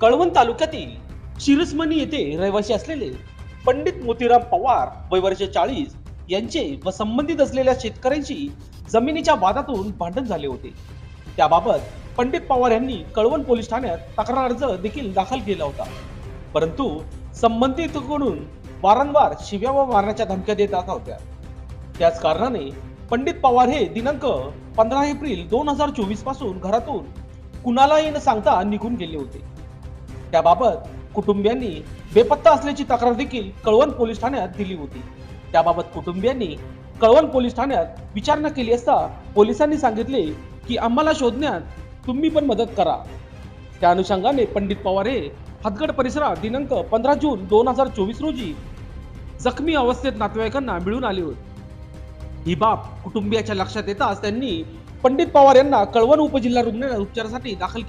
कळवण तालुक्यातील शिरसमणी येथे रहिवासी असलेले पंडित मोतीराम पवार वय वर्ष 40 यांचे व संबंधित असलेल्या शेतकऱ्यांशी जमिनीच्या वादातून भांडण झाले होते। त्याबाबत पंडित पवार यांनी कळवण पोलीस ठाण्यात तक्रार अर्ज देखील दाखल केला होता, परंतु संबंधितांकडून वारंवार शिव्या व मारण्याच्या धमक्या देत होत्या। त्याच कारणाने पंडित पवार हे दिनांक 15 एप्रिल 2024 पासून घरातून कुणालाही न सांगता निघून गेले होते। त्याबाबत कुटुंबियांनी बेपत्ता असल्याची तक्रार देखील कळवण पोलीस ठाण्यात दिली होती। त्याबाबत कुटुंबियांनी कळवण पोलीस ठाण्यात विचारणा केली असता पोलिसांनी सांगितले की आम्हाला शोधण्यात तुम्ही पण मदत करा। त्या अनुषंगाने पंडित पवार हे हदगड परिसरात दिनांक 15 जून 2024 रोजी जखमी अवस्थेत नातेवाईकांना मिळून आले होते। ही बाब कुटुंबियाच्या लक्षात येताच त्यांनी पंडित पवार यांना कळवण उपजिल्हा रुग्णालयात उपचारासाठी दाखल